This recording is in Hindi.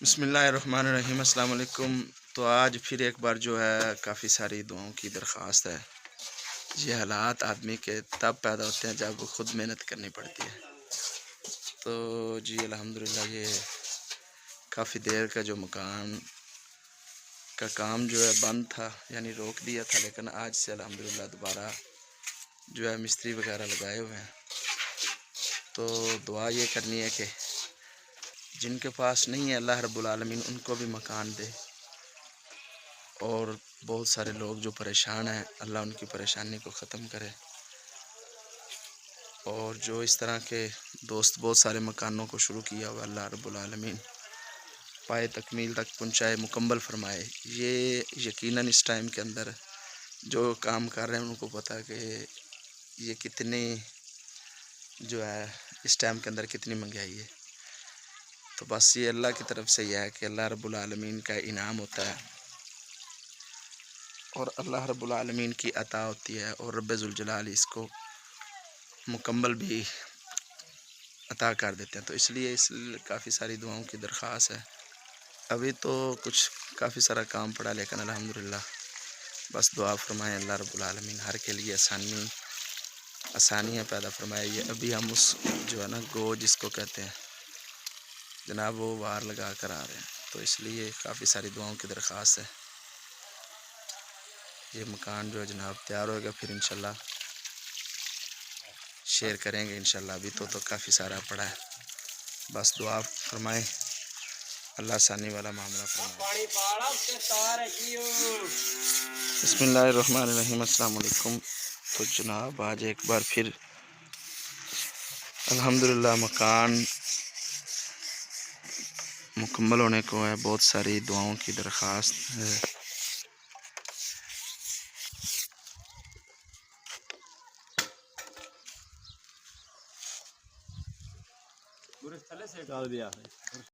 बिस्मिल्लाहिर्रहमानिर्रहीम अस्सलाम वालेकुम। तो आज फिर एक बार जो है काफ़ी सारी दुआओं की दरख्वास्त है। ये हालात आदमी के तब पैदा होते हैं जब खुद मेहनत करनी पड़ती है। तो जी अल्हम्दुलिल्लाह ये काफ़ी देर का जो मकान का काम जो है बंद था, यानी रोक दिया था, लेकिन आज से अल्हम्दुलिल्लाह दोबारा जो है मिस्त्री वगैरह लगाए हुए हैं। तो दुआ ये करनी है कि जिनके पास नहीं है अल्लाह रब्बुल आलमीन उनको भी मकान दे, और बहुत सारे लोग जो परेशान हैं अल्लाह उनकी परेशानी को ख़त्म करे, और जो इस तरह के दोस्त बहुत सारे मकानों को शुरू किया हुआ अल्लाह रब्बुल आलमीन पाए तकमील तक पहुँचाए, मुकम्मल फरमाए। ये यकीनन इस टाइम के अंदर जो काम कर रहे हैं उनको पता है कि ये कितनी जो है इस टाइम के अंदर कितनी महंगाई है। तो बस ये अल्लाह की तरफ से यह है कि अल्लाह रब्बुल आलमीन का इनाम होता है और अल्लाह रब्बुल आलमीन की अता होती है, और रब्बे ज़ुल जलाल इसको मुकम्मल भी अता कर देते हैं। तो इसलिए काफ़ी सारी दुआओं की दरख्वास्त है। अभी तो कुछ काफ़ी सारा काम पड़ा, लेकिन अल्हम्दुलिल्लाह बस दुआ फरमाएँ अल्लाह रब्बुल आलमीन हर के लिए आसानियाँ पैदा फरमाए। ये अभी हम उस जो है ना गो जिसको कहते हैं जनाब, वो वार लगा कर आ रहे हैं। तो इसलिए काफ़ी सारी दुआओं की दरख्वास्त है। ये मकान जो है जनाब तैयार होगा, फिर इंशाल्लाह शेयर करेंगे इंशाल्लाह। अभी तो काफ़ी सारा पड़ा है, बस दुआ फरमाएँ अल्लाह आसानी वाला मामला फरमाए। बिस्मिल्लाहिर्रहमानिर्रहीम अस्सलाम वालेकुम। तो जनाब आज एक बार फिर अल्हम्दुलिल्लाह मकान मुकम्मल होने को है। बहुत सारी दुआओं की दरख्वास्त है। पूरे थले से डाल दिया है।